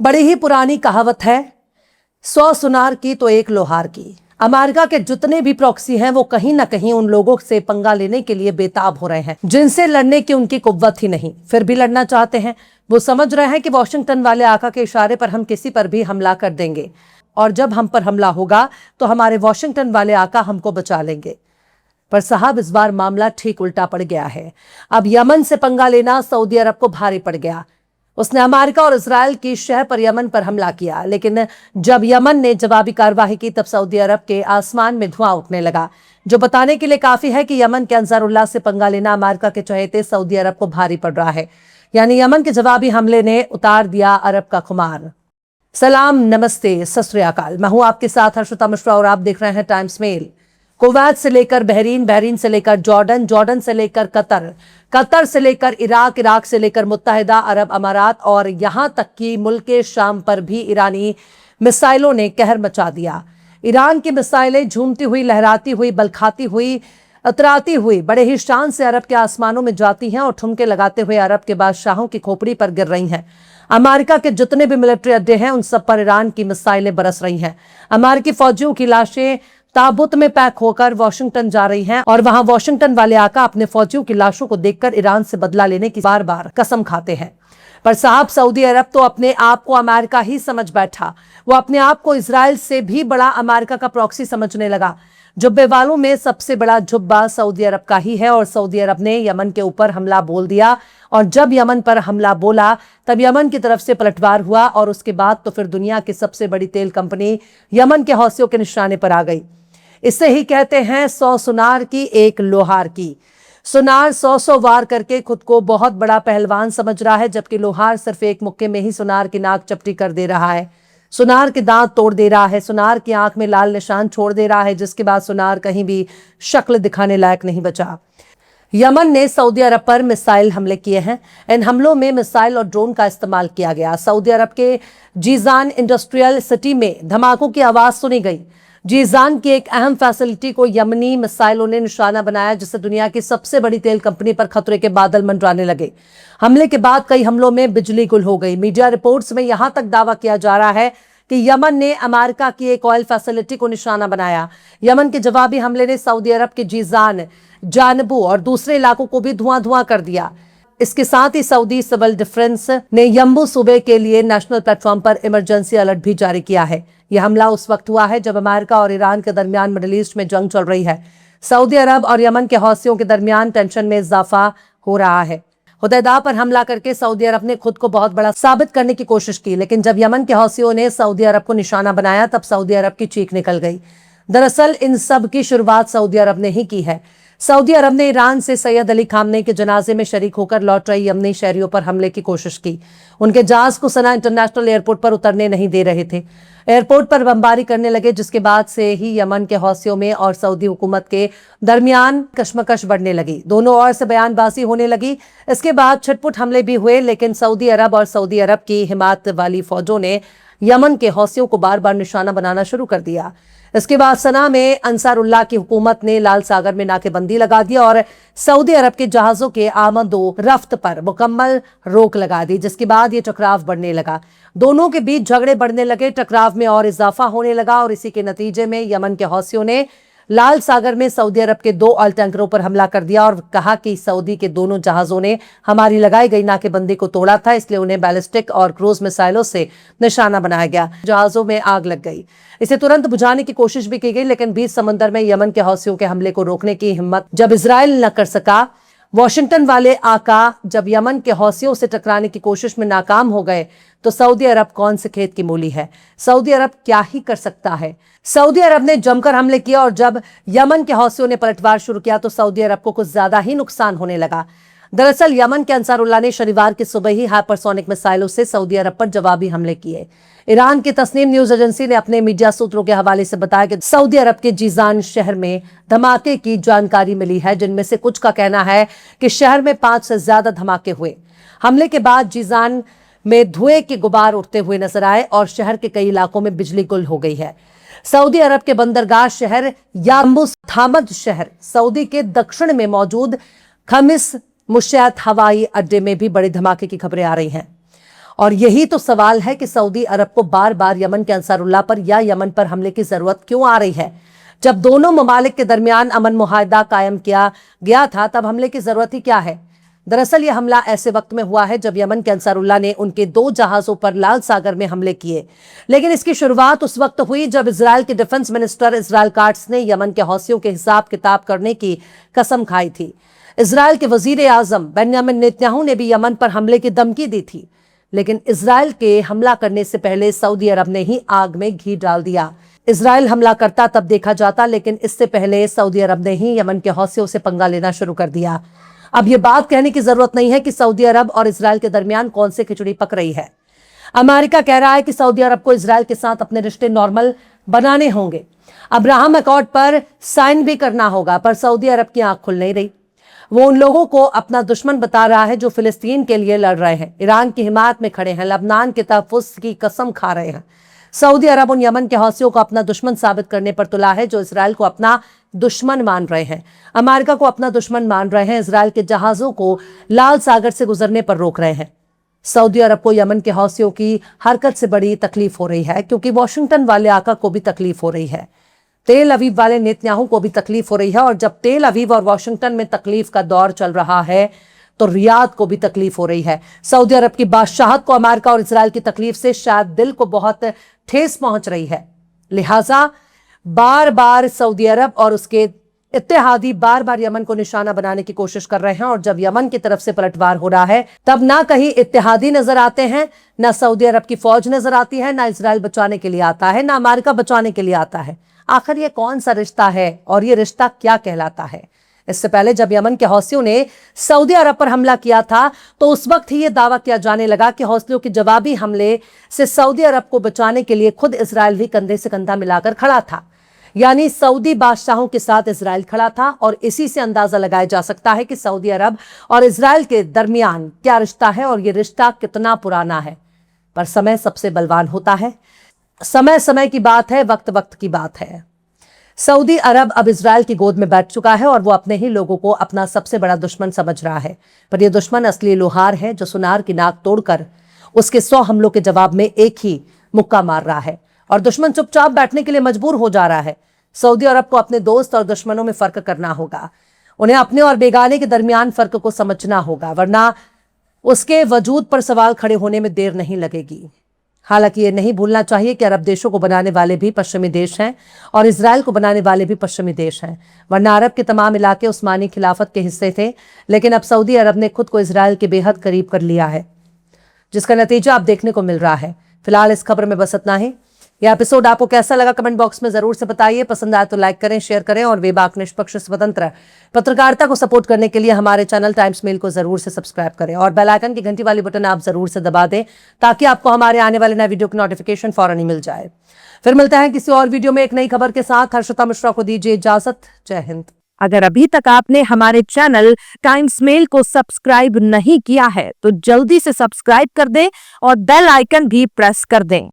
बड़ी ही पुरानी कहावत है, 100 सुनार की तो एक लोहार की। अमेरिका के जितने भी प्रॉक्सी हैं वो कहीं ना कहीं उन लोगों से पंगा लेने के लिए बेताब हो रहे हैं जिनसे लड़ने की उनकी कुव्वत ही नहीं, फिर भी लड़ना चाहते हैं। वो समझ रहे हैं कि वॉशिंगटन वाले आका के इशारे पर हम किसी पर भी हमला कर देंगे और जब हम पर हमला होगा तो हमारे वॉशिंगटन वाले आका हमको बचा लेंगे। पर साहब, इस बार मामला ठीक उल्टा पड़ गया है। अब यमन से पंगा लेना सऊदी अरब को भारी पड़ गया। उसने अमेरिका और इजराइल की शह पर यमन पर हमला किया, लेकिन जब यमन ने जवाबी कार्रवाई की तब सऊदी अरब के आसमान में धुआं उठने लगा, जो बताने के लिए काफी है कि यमन के अंसारुल्लाह से पंगा लेना अमेरिका के चहेते सऊदी अरब को भारी पड़ रहा है। यानी यमन के जवाबी हमले ने उतार दिया अरब का खुमार। सलाम, नमस्ते, सत श्री अकाल। मैं हूं आपके साथ हर्षिता मिश्रा और आप देख रहे हैं टाइम्स मेल। कुवैत से लेकर बहरीन, बहरीन से लेकर जॉर्डन, जॉर्डन से लेकर कतर, कतर से लेकर इराक, इराक से लेकर मुत्तहिदा अरब अमारात और यहां तक कि मुल्क शाम पर भी ईरानी मिसाइलों ने कहर मचा दिया। ईरान की मिसाइलें झूमती हुई, लहराती हुई, बलखाती हुई, उतराती हुई बड़े ही शान से अरब के आसमानों में जाती हैं और ठुमके लगाते हुए अरब के बादशाहों की खोपड़ी पर गिर रही हैं। अमेरिका के जितने भी मिलिट्री अड्डे हैं उन सब पर ईरान की मिसाइलें बरस रही हैं। अमेरिकी फौजियों की लाशें ताबूत में पैक होकर वॉशिंगटन जा रही हैं और वहां वॉशिंगटन वाले आका अपने फौजियों की लाशों को देखकर ईरान से बदला लेने की बार बार कसम खाते हैं। पर साहब, सऊदी अरब तो अपने आप को अमेरिका ही समझ बैठा। वो अपने आप को इजराइल से भी बड़ा अमेरिका का प्रॉक्सी समझने लगा। जुब्बे वालों में सबसे बड़ा जुब्बा सऊदी अरब का ही है और सऊदी अरब ने यमन के ऊपर हमला बोल दिया और जब यमन पर हमला बोला तब यमन की तरफ से पलटवार हुआ और उसके बाद तो फिर दुनिया की सबसे बड़ी तेल कंपनी यमन के हौसियों के निशाने पर आ गई। इससे ही कहते हैं 100 सुनार की एक लोहार की। सुनार 100 वार करके खुद को बहुत बड़ा पहलवान समझ रहा है, जबकि लोहार सिर्फ एक मुक्के में ही सुनार की नाक चपटी कर दे रहा है, सुनार के दांत तोड़ दे रहा है, सुनार की आंख में लाल निशान छोड़ दे रहा है, जिसके बाद सुनार कहीं भी शक्ल दिखाने लायक नहीं बचा। यमन ने सऊदी अरब पर मिसाइल हमले किए हैं। इन हमलों में मिसाइल और ड्रोन का इस्तेमाल किया गया। सऊदी अरब के जीजान इंडस्ट्रियल सिटी में धमाकों की आवाज सुनी गई। जीजान की एक अहम फैसिलिटी को यमनी मिसाइलों ने निशाना बनाया, जिससे दुनिया की सबसे बड़ी तेल कंपनी पर खतरे के बादल मंडराने लगे। हमले के बाद कई हमलों में बिजली गुल हो गई। मीडिया रिपोर्ट्स में यहां तक दावा किया जा रहा है कि यमन ने अमेरिका की एक ऑयल फैसिलिटी को निशाना बनाया। यमन के जवाबी हमले ने सऊदी अरब के जीजान, जानबू और दूसरे इलाकों को भी धुआं धुआं कर दिया। इसके साथ ही सऊदी सिविल डिफेंस ने यम्बू सूबे के लिए नेशनल प्लेटफॉर्म पर इमरजेंसी अलर्ट भी जारी किया है। यह हमला उस वक्त हुआ है जब अमेरिका और ईरान के दरमियान मिडिल ईस्ट में जंग चल रही है। सऊदी अरब और यमन के हौसियों के दरमियान टेंशन में इजाफा हो रहा है। हुदैदा पर हमला करके सऊदी अरब ने खुद को बहुत बड़ा साबित करने की कोशिश की, लेकिन जब यमन के हौसियों ने सऊदी अरब को निशाना बनाया तब सऊदी अरब की चीख निकल गई। दरअसल इन सब की शुरुआत सऊदी अरब ने ही की है। सऊदी अरब ने ईरान से सैयद अली खामनेई के जनाजे में शरीक होकर लौट रही यमनी शहरियों पर हमले की कोशिश की। उनके जहाज को सना इंटरनेशनल एयरपोर्ट पर उतरने नहीं दे रहे थे। एयरपोर्ट पर बमबारी करने लगे, जिसके बाद से ही यमन के हौसियों में और सऊदी हुकूमत के दरमियान कशमकश बढ़ने लगी। दोनों ओर से बयानबाजी होने लगी। इसके बाद छिटपुट हमले भी हुए, लेकिन सऊदी अरब और सऊदी अरब की हिमायत वाली फौजों ने यमन के हौसियों को बार बार निशाना बनाना शुरू कर दिया। इसके बाद सना में अंसारुल्लाह की हुकूमत ने लाल सागर में नाकेबंदी लगा दी और सऊदी अरब के जहाजों के आमदो रफ्त पर मुकम्मल रोक लगा दी, जिसके बाद ये टकराव बढ़ने लगा। दोनों के बीच झगड़े बढ़ने लगे, टकराव में और इजाफा होने लगा और इसी के नतीजे में यमन के हौसियों ने लाल सागर में सऊदी अरब के 2 ऑयल टैंकरों पर हमला कर दिया और कहा कि सऊदी के दोनों जहाजों ने हमारी लगाई गई नाकेबंदी को तोड़ा था, इसलिए उन्हें बैलिस्टिक और क्रूज मिसाइलों से निशाना बनाया गया। जहाजों में आग लग गई। इसे तुरंत बुझाने की कोशिश भी की गई, लेकिन बीच समंदर में यमन के हौसियों के हमले को रोकने की हिम्मत जब इजराइल न कर सका, वॉशिंगटन वाले आका जब यमन के हौसियों से टकराने की कोशिश में नाकाम हो गए, तो सऊदी अरब कौन से खेत की मूली है? सऊदी अरब क्या ही कर सकता है? सऊदी अरब ने जमकर हमले किया और जब यमन के हौसियों ने पलटवार शुरू किया तो सऊदी अरब को कुछ ज्यादा ही नुकसान होने लगा। दरअसल यमन के अंसारुल्लाह ने शनिवार की सुबह ही हाइपरसोनिक मिसाइलों से सऊदी अरब पर जवाबी हमले किए। ईरान की तस्नीम न्यूज एजेंसी ने अपने मीडिया सूत्रों के हवाले से बताया कि सऊदी अरब के जीजान शहर में धमाके की जानकारी मिली है, जिनमें से कुछ का कहना है कि शहर में 5 से ज्यादा धमाके हुए। हमले के बाद जीजान में धुएं के गुबार उठते हुए नजर आए और शहर के कई इलाकों में बिजली गुल हो गई है। सऊदी अरब के बंदरगाह शहर याम्बू थामद शहर सऊदी के दक्षिण में मौजूद खमिस मुशैत हवाई अड्डे में भी बड़े धमाके की खबरें आ रही हैं। और यही तो सवाल है कि सऊदी अरब को बार बार यमन के अंसारुल्लाह पर या यमन पर हमले की जरूरत क्यों आ रही है। जब दोनों ममालिक के दरमियान अमन मुआहदा कायम किया गया था तब हमले की जरूरत ही क्या है। दरअसल यह हमला ऐसे वक्त में हुआ है जब यमन के अंसारुल्लाह ने उनके 2 जहाजों पर लाल सागर में हमले किए, लेकिन इसकी शुरुआत उस वक्त हुई जब इजराइल के डिफेंस मिनिस्टर इजराइल काट्स ने यमन के हौसियों के हिसाब किताब करने की कसम खाई थी। इजराइल के वजीर आजम बेंयामिन नेतन्याहू ने भी यमन पर हमले की धमकी दी थी, लेकिन इजराइल के हमला करने से पहले सऊदी अरब ने ही आग में घी डाल दिया। इजराइल हमला करता तब देखा जाता, लेकिन इससे पहले सऊदी अरब ने ही यमन के हौसियों से पंगा लेना शुरू कर दिया। अब यह बात कहने की जरूरत नहीं है कि सऊदी अरब और इजराइल के दरमियान कौन से खिचड़ी पक रही है। अमेरिका कह रहा है कि सऊदी अरब को इजराइल के साथ अपने रिश्ते नॉर्मल बनाने होंगे, अब्राहम अकॉर्ड पर साइन भी करना होगा, पर सऊदी अरब की आंख खुल नहीं रही। वो उन लोगों को अपना दुश्मन बता रहा है जो फिलिस्तीन के लिए लड़ रहे हैं, ईरान की हिमायत में खड़े हैं, लबनान के तहफ़्फ़ुज़ की कसम खा रहे हैं। सऊदी अरब उन यमन के हौसियों को अपना दुश्मन साबित करने पर तुला है जो इजराइल को अपना दुश्मन मान रहे हैं, अमेरिका को अपना दुश्मन मान रहे हैं, इजराइल के जहाजों को लाल सागर से गुजरने पर रोक रहे हैं। सऊदी अरब को यमन के हौसियों की हरकत से बड़ी तकलीफ हो रही है, क्योंकि वॉशिंगटन वाले आका को भी तकलीफ हो रही है, तेल अवीव वाले नेतन्याहू को भी तकलीफ हो रही है, और जब तेल अवीव और वॉशिंगटन में तकलीफ का दौर चल रहा है तो रियाद को भी तकलीफ हो रही है। सऊदी अरब की बादशाहत को अमेरिका और इजराइल की तकलीफ से शायद दिल को बहुत ठेस पहुंच रही है, लिहाजा बार बार सऊदी अरब और उसके इत्तेहादी बार बार यमन को निशाना बनाने की कोशिश कर रहे हैं। और जब यमन की तरफ से पलटवार हो रहा है तब ना कहीं इत्तेहादी नजर आते हैं, ना सऊदी अरब की फौज नजर आती है, ना इजराइल बचाने के लिए आता है, ना अमेरिका बचाने के लिए आता है। आखिर ये कौन सा रिश्ता है और ये रिश्ता क्या कहलाता है। इससे पहले जब यमन के हौसियों ने सऊदी अरब पर हमला किया था तो उस वक्त ही यह दावा किया जाने लगा कि हौसियों के जवाबी हमले से सऊदी अरब को बचाने के लिए खुद इजराइल भी कंधे से कंधा मिलाकर खड़ा था, यानी सऊदी बादशाहों के साथ इजराइल खड़ा था। और इसी से अंदाजा लगाया जा सकता है कि सऊदी अरब और इजराइल के दरमियान क्या रिश्ता है और यह रिश्ता कितना पुराना है। पर समय सबसे बलवान होता है, समय समय की बात है, वक्त वक्त की बात है। सऊदी अरब अब इजराइल की गोद में बैठ चुका है और वो अपने ही लोगों को अपना सबसे बड़ा दुश्मन समझ रहा है, पर यह दुश्मन असली लोहार है जो सुनार की नाक तोड़कर उसके 100 हमलों के जवाब में एक ही मुक्का मार रहा है, और दुश्मन चुपचाप बैठने के लिए मजबूर हो जा रहा है। सऊदी अरब को अपने दोस्त और दुश्मनों में फर्क करना होगा, उन्हें अपने और बेगाने के दरमियान फर्क को समझना होगा, वरना उसके वजूद पर सवाल खड़े होने में देर नहीं लगेगी। हालांकि ये नहीं भूलना चाहिए कि अरब देशों को बनाने वाले भी पश्चिमी देश हैं और इजराइल को बनाने वाले भी पश्चिमी देश हैं, वरना अरब के तमाम इलाके उस्मानी खिलाफत के हिस्से थे। लेकिन अब सऊदी अरब ने खुद को इजराइल के बेहद करीब कर लिया है, जिसका नतीजा अब देखने को मिल रहा है। फिलहाल इस खबर में बस इतना ही। यह एपिसोड आपको कैसा लगा कमेंट बॉक्स में जरूर से बताइए। पसंद आए तो लाइक करें, शेयर करें, और बेबाक निष्पक्ष स्वतंत्र पत्रकारिता को सपोर्ट करने के लिए हमारे चैनल टाइम्स मेल को जरूर से सब्सक्राइब करें, और बेल आइकन की घंटी वाली बटन आप जरूर से दबा दें ताकि आपको हमारे आने वाले नए वीडियो की नोटिफिकेशन फौरन ही मिल जाए। फिर मिलते हैं किसी और वीडियो में एक नई खबर के साथ। हर्षिता मिश्रा को दीजिए इजाजत। जय हिंद। अगर अभी तक आपने हमारे चैनल टाइम्स मेल को सब्सक्राइब नहीं किया है तो जल्दी से सब्सक्राइब कर दें और बेल आइकन भी प्रेस कर दें।